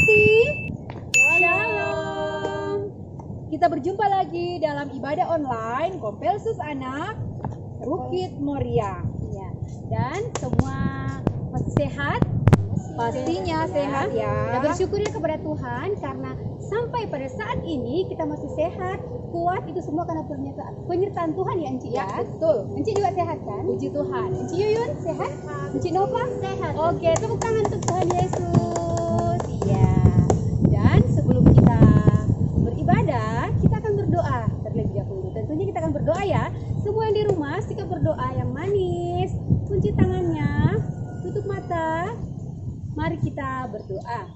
kasih. Shalom. Kita berjumpa lagi dalam ibadah online Kompelsus Anak Bukit Moria. Ya. Dan semua masih sehat? Pastinya sehat ya. Dan bersyukurnya kepada Tuhan karena sampai pada saat ini kita masih sehat, kuat, itu semua karena penyertaan Tuhan ya Enci ya? Betul. Enci juga sehat kan? Puji Tuhan. Enci Yuyun sehat? Enci Nova? Sehat. Oke, tepuk tangan untuk Tuhan Yesus. Iya. Dan sebelum kita beribadah, kita akan berdoa terlebih dahulu. Tentunya kita akan berdoa ya. Semua yang di rumah, sikap berdoa yang manis, kunci tangannya, tutup mata. Mari kita berdoa.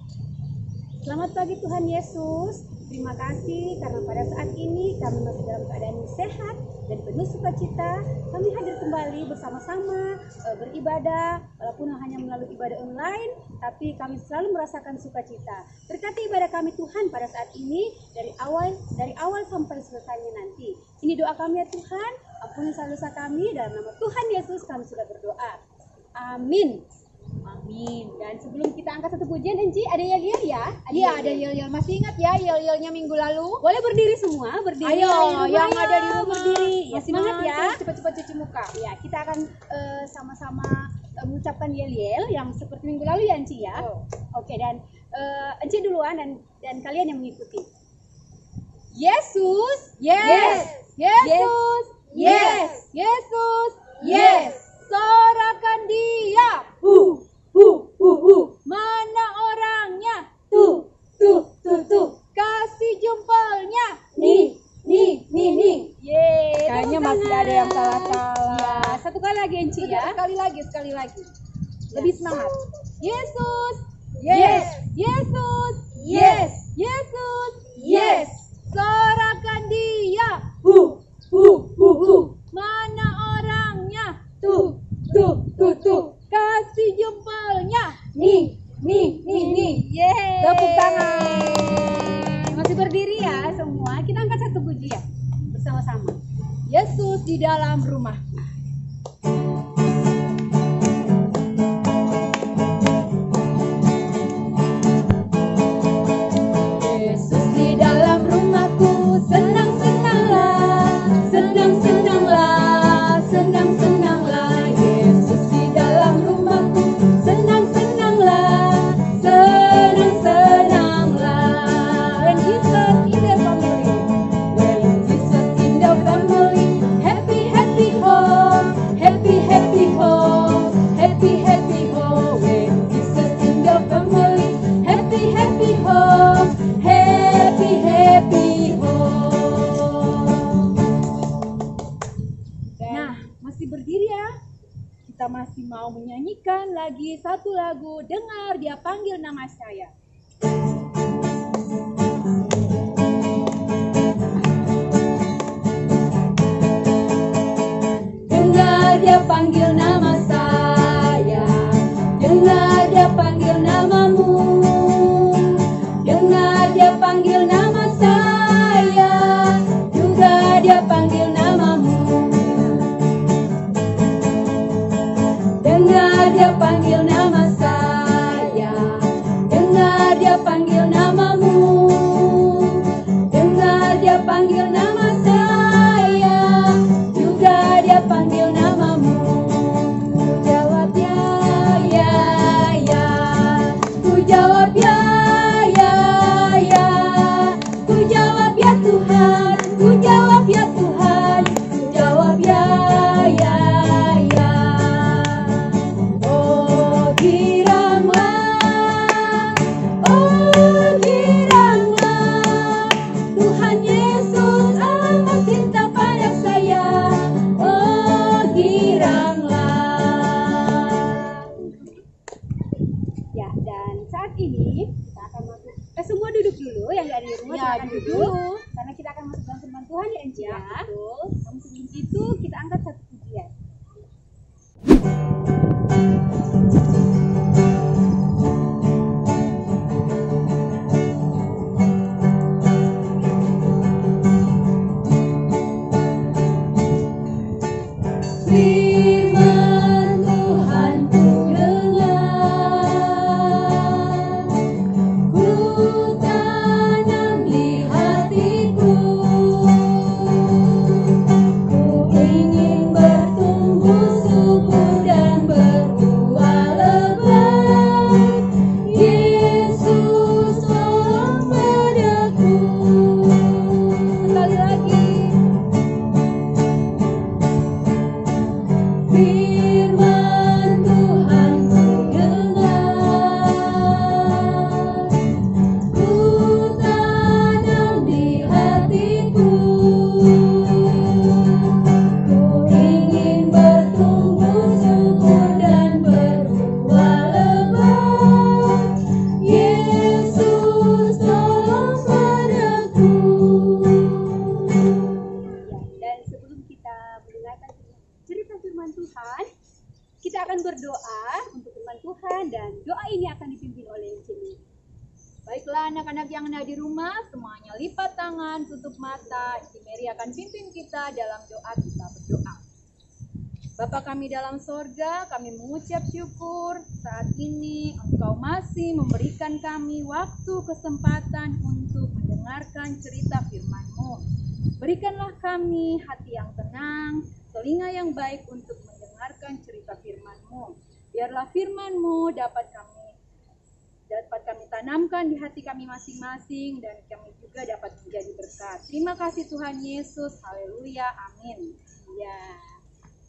Selamat pagi Tuhan Yesus. Terima kasih karena pada saat ini kami masih dalam keadaan sehat dan penuh sukacita. Kami hadir kembali bersama-sama beribadah, walaupun hanya melalui ibadah online, tapi kami selalu merasakan sukacita. Berkati ibadah kami Tuhan pada saat ini dari awal sampai selesainya nanti. Ini doa kami ya Tuhan. Ampuni dosa kami, dalam nama Tuhan Yesus kami sudah berdoa. Amin. Amin. Dan sebelum kita angkat satu pujian, Enci, ada yel-yel ya? Iya, ada yel-yel. Masih ingat ya yel-yelnya minggu lalu? Boleh berdiri semua, berdiri. Ayo, yang ada di rumah berdiri. Ya, semangat ya. Cepat-cepat cuci muka. Ya, kita akan sama-sama mengucapkan yel-yel yang seperti minggu lalu ya, Enci ya. Oh. Oke, dan Enci duluan dan kalian yang mengikuti. Yesus, Yes. Yesus, Yes. Yesus, Yes. Sorakan dia. Mana orangnya? Kasih jempolnya. Nih. Yeay. Kayaknya tepuk masih tangan. ada yang salah-salah. Ya, satu kali lagi Enci ya. Sekali lagi. Lebih semangat. Yesus. Yes. Yesus. Yes. Yesus. Yes. Sorakan dia. Mana orangnya? Tuh. Kasih jempolnya. Nih. Yeay. Tepuk tangan. Masih berdiri ya semua. Kita angkat satu pujian bersama-sama. Yesus di dalam rumah. Yesus di dalam rumahku, senang-senanglah. Yesus di dalam rumahku, senang-senanglah. When Jesus in the family. When Jesus in the family, happy home. When Jesus in the family, happy home. Nah, masih berdiri ya. Kita masih mau menyanyikan lagi satu lagu, Dengar Dia Panggil Nama Saya. Dengar dia panggil nama saya, dengar dia panggil namamu, dengar dia panggil nama saya, juga dia panggil namamu. Dengar dia panggil nama saya, dengar dia panggil namamu, dengar dia panggil nama saya, juga dia panggil namamu. Ku jawab ya, ku jawab ya, ku jawab ya Tuhan, ku jawab ya Tuhan, ku jawab ya. Oh giranglah, Tuhan Yesus amat cinta pada saya. Oh giranglah. Ya, dan saat ini kita akan masuk. Semua duduk dulu yang ada di rumah. Ya, silakan duduk duduk. Karena kita akan masuk dalam firman Tuhan ya, Enci ya. Betul. Namun sebelum itu kita angkat satu pujian. Firman Tuhan ku dengar, ku Baiklah anak-anak yang ada di rumah, semuanya lipat tangan, tutup mata. Ibu Mary akan pimpin kita dalam doa, kita berdoa. Bapa kami dalam sorga, kami mengucap syukur saat ini Engkau masih memberikan kami waktu kesempatan untuk mendengarkan cerita firman-Mu. Berikanlah kami hati yang tenang, telinga yang baik untuk mendengarkan cerita firman-Mu. Biarlah firman-Mu dapat kami tanamkan di hati kami masing-masing dan kami juga dapat menjadi berkat. Terima kasih Tuhan Yesus, haleluya, amin. Ya.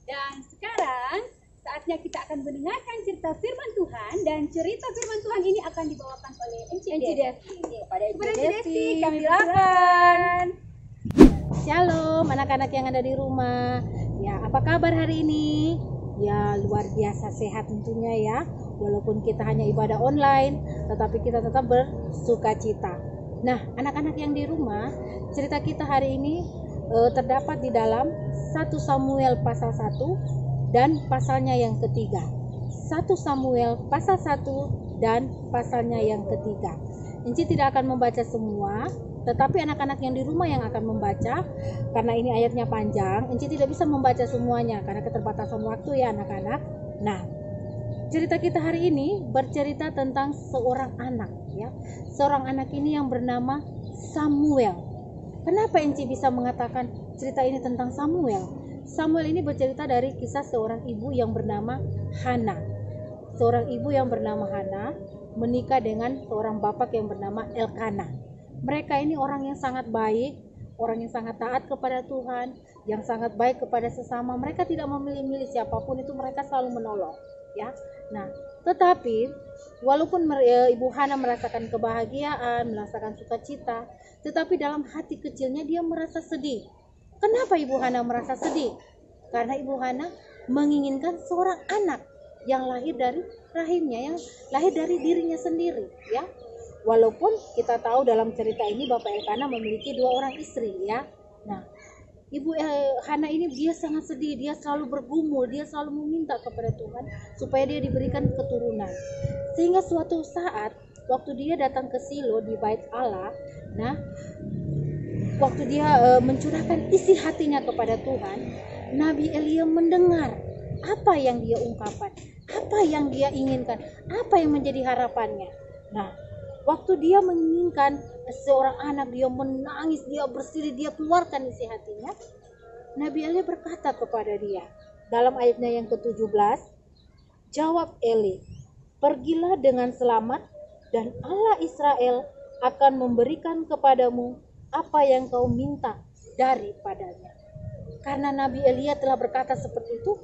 Dan sekarang saatnya kita akan mendengarkan cerita firman Tuhan, dan cerita firman Tuhan ini akan dibawakan oleh Enci Desi. Kepada Enci Desi kami silakan. Shalom anak-anak yang ada di rumah. Ya, apa kabar hari ini? Ya, luar biasa sehat tentunya ya. Walaupun kita hanya ibadah online, tetapi kita tetap bersukacita. Nah, anak-anak yang di rumah, cerita kita hari ini terdapat di dalam 1 Samuel pasal 1 dan pasalnya yang ketiga. 1 Samuel pasal 1 dan pasalnya yang ketiga. Enci tidak akan membaca semua, tetapi anak-anak yang di rumah yang akan membaca, karena ini ayatnya panjang. Enci tidak bisa membaca semuanya karena keterbatasan waktu ya anak-anak. Nah, cerita kita hari ini bercerita tentang seorang anak ya. Seorang anak ini yang bernama Samuel. Kenapa Enci bisa mengatakan cerita ini tentang Samuel? Samuel ini bercerita dari kisah seorang ibu yang bernama Hana. Seorang ibu yang bernama Hana menikah dengan seorang bapak yang bernama Elkana. Mereka ini orang yang sangat baik, orang yang sangat taat kepada Tuhan, yang sangat baik kepada sesama. Mereka tidak memilih-milih siapapun itu, mereka selalu menolong ya. Nah, tetapi walaupun Ibu Hana merasakan kebahagiaan, merasakan sukacita, tetapi dalam hati kecilnya dia merasa sedih. Kenapa Ibu Hana merasa sedih? Karena Ibu Hana menginginkan seorang anak yang lahir dari rahimnya, yang lahir dari dirinya sendiri ya. Walaupun kita tahu dalam cerita ini Bapak Elkana memiliki 2 orang istri ya. Nah, Ibu Hana ini dia sangat sedih, dia selalu bergumul, dia selalu meminta kepada Tuhan supaya dia diberikan keturunan. Sehingga suatu saat waktu dia datang ke Silo di bait Allah, nah waktu dia mencurahkan isi hatinya kepada Tuhan, Nabi Elia mendengar apa yang dia ungkapkan, apa yang dia inginkan, apa yang menjadi harapannya. Nah, waktu dia menginginkan seorang anak, dia menangis, dia bersedih, dia keluarkan isi hatinya. Nabi Eli berkata kepada dia dalam ayatnya yang ke-17, jawab Eli, pergilah dengan selamat dan Allah Israel akan memberikan kepadamu apa yang kau minta daripadanya. Karena Nabi Elia telah berkata seperti itu,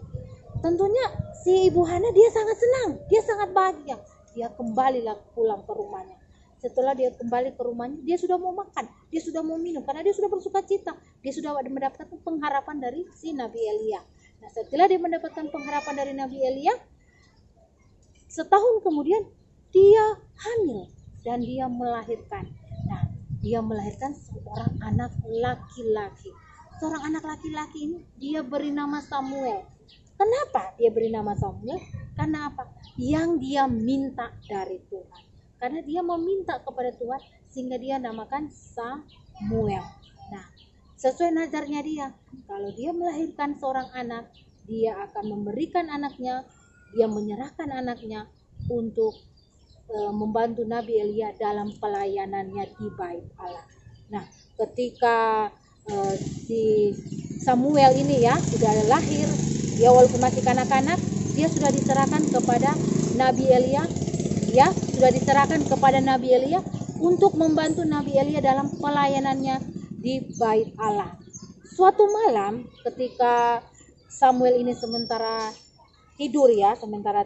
tentunya si Ibu Hana dia sangat senang, dia sangat bahagia. Dia kembalilah pulang ke rumahnya. Setelah dia kembali ke rumahnya, dia sudah mau makan, dia sudah mau minum, karena dia sudah bersuka cita. Dia sudah mendapatkan pengharapan dari si Nabi Elia. Nah, setelah dia mendapatkan pengharapan dari Nabi Elia, setahun kemudian dia hamil dan dia melahirkan. Nah, dia melahirkan seorang anak laki-laki. Seorang anak laki-laki ini dia beri nama Samuel. Kenapa dia beri nama Samuel? Karena apa? Yang dia minta dari Tuhan. Karena dia meminta kepada Tuhan sehingga dia namakan Samuel. Nah, sesuai nazarnya dia, kalau dia melahirkan seorang anak, dia akan memberikan anaknya, dia menyerahkan anaknya untuk membantu Nabi Elia dalam pelayanannya di bait Allah. Nah, ketika si Samuel ini ya sudah lahir, dia walaupun masih kanak-kanak, dia sudah diserahkan kepada Nabi Elia. Ya, sudah diserahkan kepada Nabi Elia untuk membantu Nabi Elia dalam pelayanannya di bait Allah. Suatu malam ketika Samuel ini sementara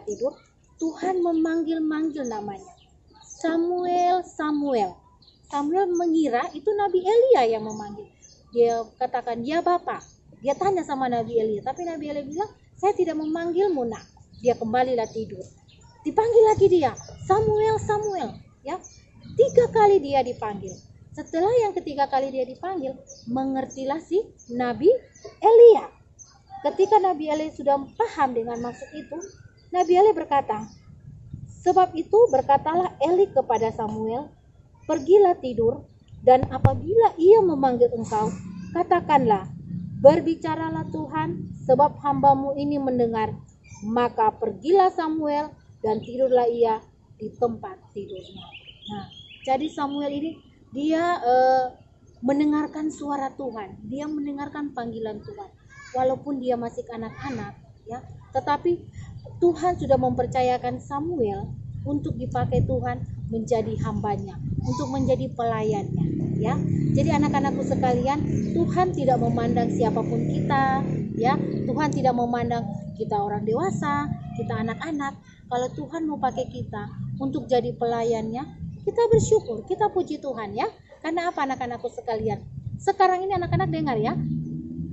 tidur, Tuhan memanggil-manggil namanya. Samuel, Samuel. Samuel mengira itu Nabi Elia yang memanggil. Dia katakan, "Ya Bapak." Dia tanya sama Nabi Elia, tapi Nabi Elia bilang, "Saya tidak memanggilmu, Nak." Dia kembalilah tidur. Dipanggil lagi dia, Samuel, Samuel, ya. 3 kali dia dipanggil. Setelah yang ketiga kali dia dipanggil, mengertilah si Nabi Elia. Ketika Nabi Elia sudah paham dengan maksud itu, Nabi Elia berkata, sebab itu berkatalah Eli kepada Samuel, pergilah tidur, dan apabila ia memanggil engkau, katakanlah, berbicaralah Tuhan, sebab hambamu ini mendengar. Maka pergilah Samuel, dan tidurlah ia di tempat tidurnya. Nah, jadi Samuel ini dia mendengarkan suara Tuhan, dia mendengarkan panggilan Tuhan, walaupun dia masih anak-anak, ya. Tetapi Tuhan sudah mempercayakan Samuel untuk dipakai Tuhan menjadi hambanya, untuk menjadi pelayannya, ya. Jadi anak-anakku sekalian, Tuhan tidak memandang siapapun kita, ya. Tuhan tidak memandang kita orang dewasa, kita anak-anak. Kalau Tuhan mau pakai kita untuk jadi pelayannya, kita bersyukur, kita puji Tuhan, ya. Karena apa, anak-anakku sekalian? Sekarang ini anak-anak dengar, ya.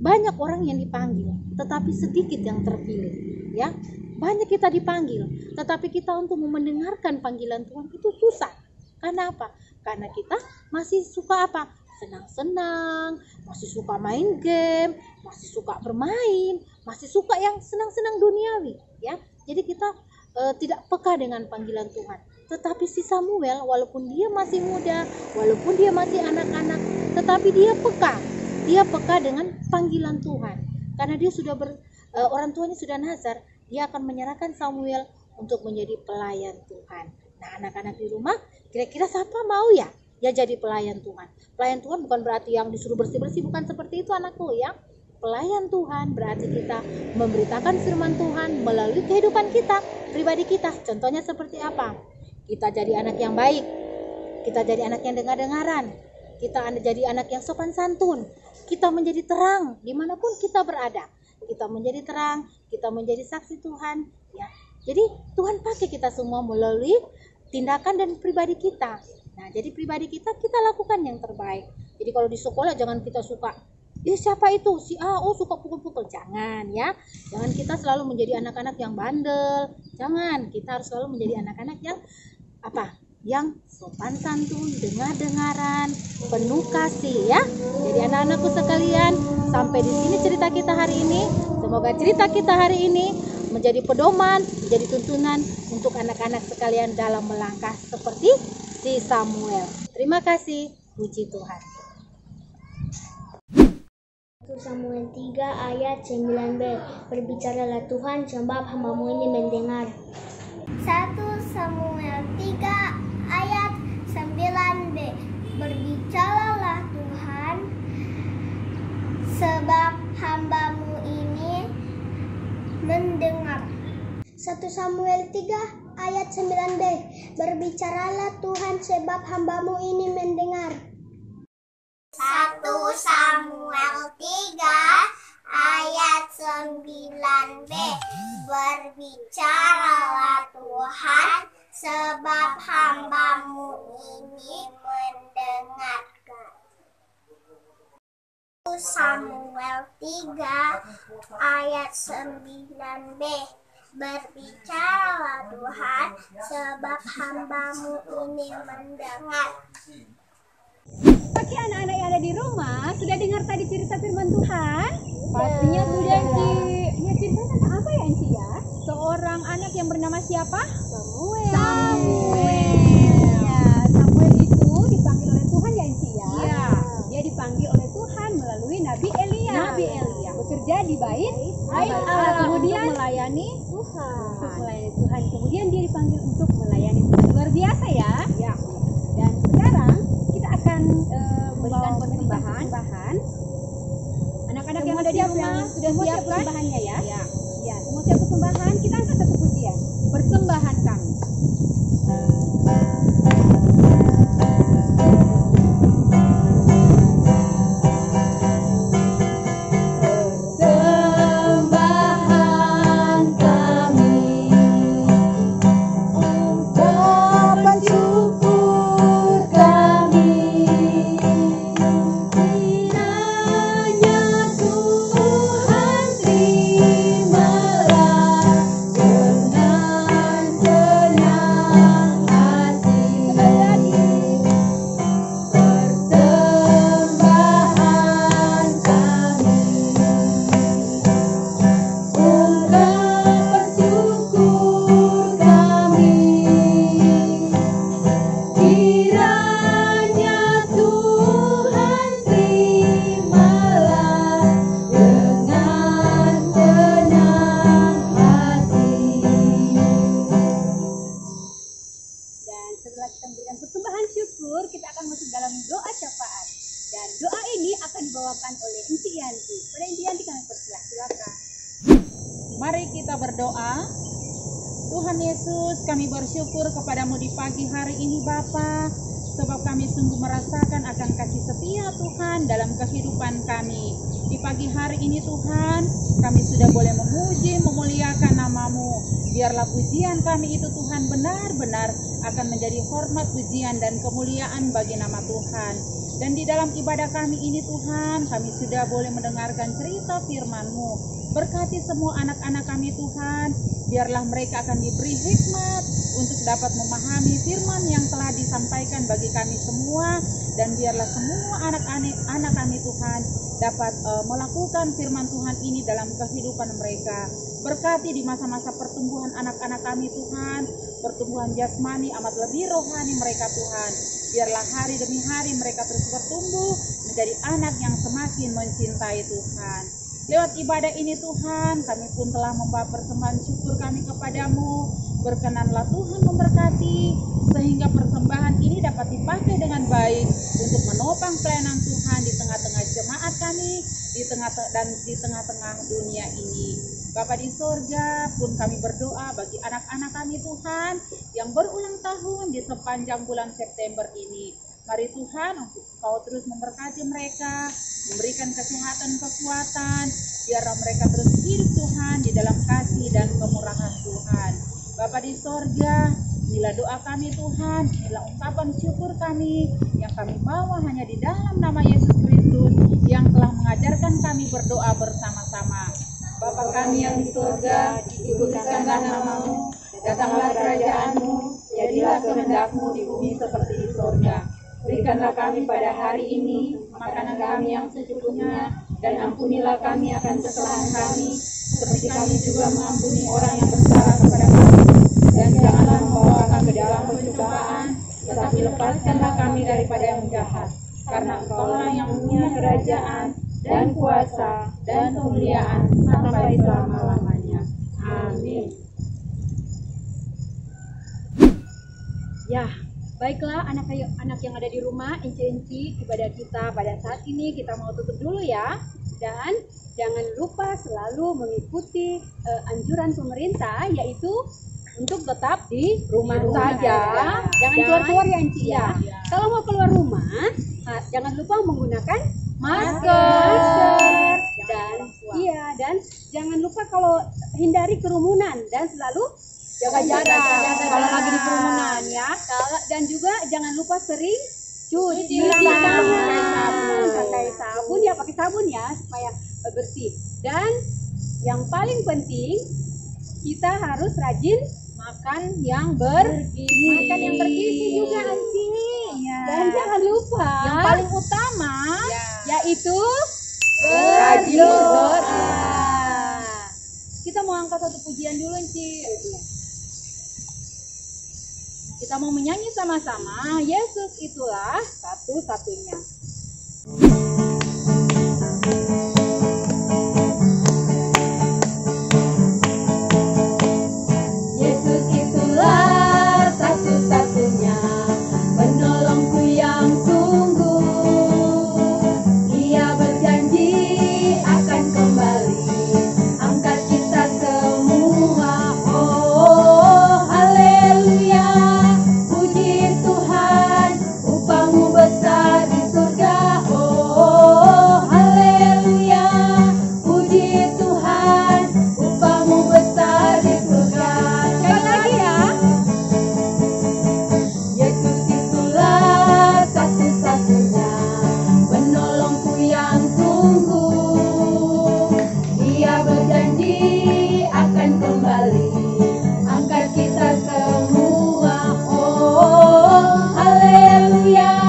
Banyak orang yang dipanggil, tetapi sedikit yang terpilih, ya. Banyak kita dipanggil, tetapi kita untuk mendengarkan panggilan Tuhan itu susah. Karena apa? Karena kita masih suka apa? Senang-senang, masih suka main game, masih suka bermain, masih suka yang senang-senang duniawi, ya. Jadi kita tidak peka dengan panggilan Tuhan. Tetapi si Samuel, walaupun dia masih muda, walaupun dia masih anak-anak, tetapi dia peka. Dia peka dengan panggilan Tuhan. Karena dia sudah orang tuanya sudah nazar, dia akan menyerahkan Samuel untuk menjadi pelayan Tuhan. Nah, anak-anak di rumah, kira-kira siapa mau ya jadi pelayan Tuhan? Pelayan Tuhan bukan berarti yang disuruh bersih-bersih, bukan seperti itu anakku, ya. Pelayan Tuhan berarti kita memberitakan firman Tuhan melalui kehidupan kita, pribadi kita. Contohnya seperti apa? Kita jadi anak yang baik, kita jadi anak yang dengar-dengaran, kita jadi anak yang sopan santun, kita menjadi terang dimanapun kita berada, kita menjadi terang, kita menjadi saksi Tuhan, ya. Jadi Tuhan pakai kita semua melalui tindakan dan pribadi kita. Nah, jadi pribadi kita lakukan yang terbaik. Jadi kalau di sekolah jangan kita suka, siapa itu? Si A, suka pukul-pukul. Jangan, ya. Jangan kita selalu menjadi anak-anak yang bandel. Jangan, kita harus selalu menjadi anak-anak yang yang sopan santun, dengar-dengaran, penuh kasih, ya. Jadi anak-anakku sekalian, sampai di sini cerita kita hari ini. Semoga cerita kita hari ini menjadi pedoman, menjadi tuntunan untuk anak-anak sekalian dalam melangkah seperti si Samuel. Terima kasih, puji Tuhan. 1 Samuel 3 ayat 9b. Berbicaralah Tuhan, sebab hambamu ini mendengar. 1 Samuel 3 ayat 9b. Berbicaralah Tuhan, sebab hambamu ini mendengar. 1 Samuel 3 ayat 9b. Berbicaralah Tuhan, sebab hambamu ini mendengar. 1 Samuel 3 ayat 9b. Berbicaralah Tuhan, sebab hambamu ini mendengarkan. 1 Samuel 3 ayat 9b. Berbicaralah Tuhan, sebab hambamu ini mendengar. Bagi anak-anak yang ada di rumah, sudah dengar tadi cerita firman Tuhan? Pastinya sudah, Ci. Ya, ceritanya tentang apa ya, Ci, ya? Seorang anak yang bernama siapa? Samuel. Ya, Samuel itu dipanggil oleh Tuhan ya, Ci, ya? Iya. Dia dipanggil oleh Tuhan melalui Nabi Elia. Bekerja di bait Allah, kemudian melayani Tuhan. Kemudian dia dipanggil untuk melayani Tuhan. Luar biasa, ya? Ya. Dan sekarang kita akan memberikan persembahan. Anak-anak yang ada di rumah sudah siap persembahannya, ya? Ya, semua siap persembahan. Kita angkat satu pujian. Persembahan kami. Terima masuk dalam doa syafaat. Dan doa ini akan dibawakan oleh Enci Yanti. Pada Enci Yanti kami persilakan. Mari kita berdoa. Tuhan Yesus, kami bersyukur kepadamu di pagi hari ini Bapa, sebab kami sungguh merasakan akan kasih setia Tuhan dalam kehidupan kami. Di pagi hari ini Tuhan, kami sudah boleh memuji, memuliakan namamu. Biarlah pujian kami itu Tuhan benar-benar akan menjadi hormat, pujian, dan kemuliaan bagi nama Tuhan. Dan di dalam ibadah kami ini Tuhan, kami sudah boleh mendengarkan cerita firman-Mu. Berkati semua anak-anak kami Tuhan, biarlah mereka akan diberi hikmat untuk dapat memahami firman yang telah disampaikan bagi kami semua. Dan biarlah semua anak-anak kami Tuhan dapat melakukan firman Tuhan ini dalam kehidupan mereka. Berkati di masa-masa pertumbuhan anak-anak kami Tuhan, pertumbuhan jasmani amat lebih rohani mereka Tuhan. Biarlah hari demi hari mereka terus bertumbuh menjadi anak yang semakin mencintai Tuhan. Lewat ibadah ini Tuhan, kami pun telah membawa persembahan syukur kami kepadamu. Berkenanlah Tuhan memberkati, sehingga persembahan ini dapat dipakai dengan baik untuk menopang pelayanan Tuhan di tengah-tengah jemaat kami, di tengah-tengah dunia ini. Bapa di sorga pun kami berdoa bagi anak-anak kami Tuhan yang berulang tahun di sepanjang bulan September ini. Mari Tuhan, Engkau terus memberkati mereka, memberikan kesehatan, kekuatan, biarlah mereka terus hidup Tuhan di dalam kasih dan kemurahan Tuhan. Bapa di sorga, inilah doa kami Tuhan, inilah ungkapan syukur kami yang kami bawa hanya di dalam nama Yesus Kristus yang telah mengajarkan kami berdoa bersama-sama. Bapa kami yang di sorga, dikuduskanlah namamu, datanglah kerajaan-Mu, jadilah kehendak-Mu di bumi seperti di sorga. Berikanlah kami pada hari ini makanan kami yang secukupnya, dan ampunilah kami akan kesalahan kami, seperti kami juga mengampuni orang yang bersalah kepada kami. Dan janganlah membawa kami ke dalam pencobaan, tetapi lepaskanlah kami daripada yang jahat. Karena Engkaulah yang punya kerajaan, dan kuasa, dan kemuliaan, sampai selama-lamanya. Amin. Ya, baiklah anak-anak yang ada di rumah, Enci-enci, ibadah kita pada saat ini kita mau tutup dulu ya. Dan jangan lupa selalu mengikuti anjuran pemerintah, yaitu untuk tetap di rumah saja. Jangan keluar-keluar ya Enci ya. Kalau mau keluar rumah, jangan lupa menggunakan masker. Dan jangan lupa kalau hindari kerumunan dan selalu jaga jarak kalau lagi di kerumunan ya. Dan juga jangan lupa sering cuci tangan, pakai sabun ya supaya bersih. Dan yang paling penting, kita harus rajin makan yang bergizi. Makan yang bergizi juga Anci. Ya. Dan jangan lupa yang paling utama yaitu rajin berdoa. Kita mau angkat satu pujian dulu Anci. Kita mau menyanyi sama-sama, Yesus itulah satu-satunya. Yesus itulah satu-satunya penolongku yang sungguh. Ia berjanji akan kembali angkat kita semua. Oh, haleluya. Besar di surga, oh haleluya. Puji Tuhan, upamu besar di surga. Sekali lagi ya. Yesus itulah satu-satunya penolongku yang sungguh. Ia berjanji akan kembali angkat kita semua. Oh haleluya.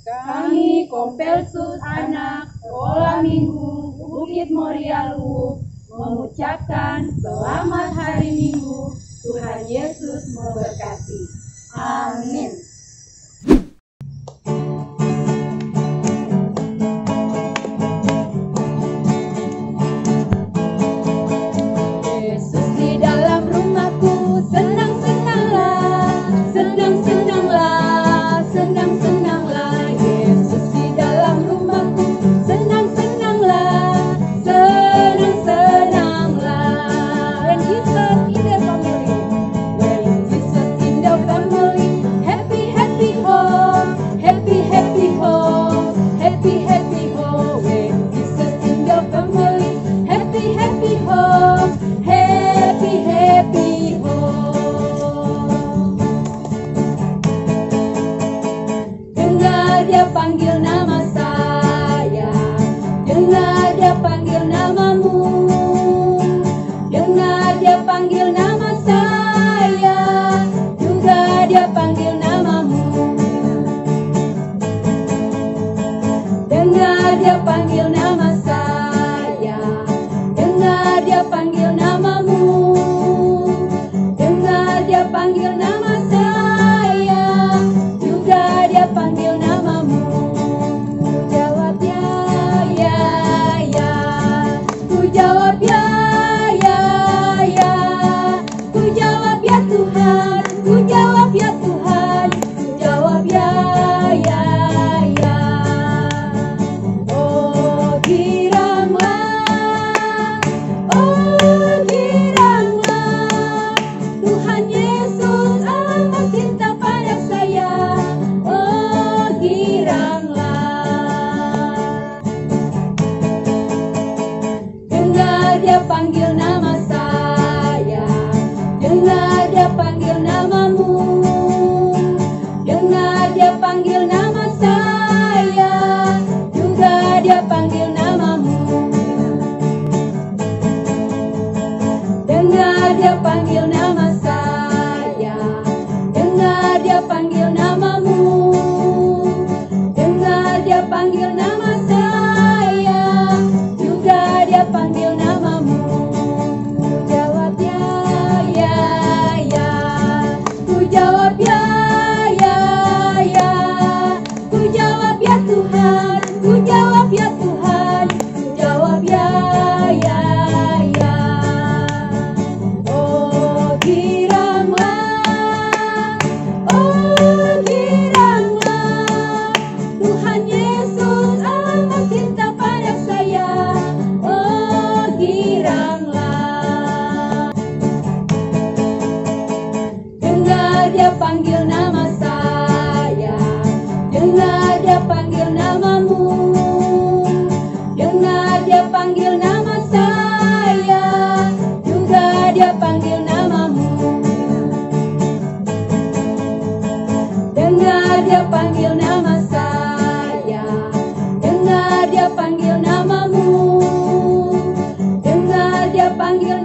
Kami Kompelsus Anak Sekolah Minggu Bukit Moria Luwuk mengucapkan selamat hari Minggu Tuhan Yesus memberkati. Amin. Yesus di dalam rumahku, senang-senanglah, senang-senanglah, senang-senanglah. Yesus di dalam rumahku, senang-senanglah, senang-senanglah. When Jesus in the family, when Jesus in the family, happy, happy home, happy, happy home, happy, happy home. When Jesus in the family, happy, happy home, happy, happy home. Dengar dia panggil nama saya, dengar dia panggil namamu, dengar dia panggil nama saya, juga dia panggil namamu. Dengar dia panggil nama saya, dengar dia panggil namamu, dengar dia panggil nama saya, juga dia panggil namamu. Ku jawab ya, ya, ya. Ku jawab ya, ya, ya. Ku jawab ya Tuhan, ku jawab ya Tuhan, ku jawab ya, ya, ya. Oh giranglah, Tuhan Yesus amat cinta pada saya. Oh giranglah, dengar dia panggil nama saya, dengar dia panggil namamu, dengar dia panggil nama saya, juga dia panggil namamu. Dengar dia panggil nama saya, dengar dia panggil namamu, dengar dia panggil nama saya, juga dia panggil namamu. Ku jawab ya, ya, ya. Ku jawab ya, ya, ya. Ku jawab ya Tuhan, ku jawab ya Tuhan, ku jawab ya, ya, ya. Oh giranglah, Tuhan Yesus amat cinta pada saya. Oh giranglah, dengar dia panggil nama saya, dengar dia panggil namamu, dengar dia panggil nama saya, juga dia panggil namamu. Dengar dia panggil nama saya, dengar dia panggil namamu, dengar dia panggil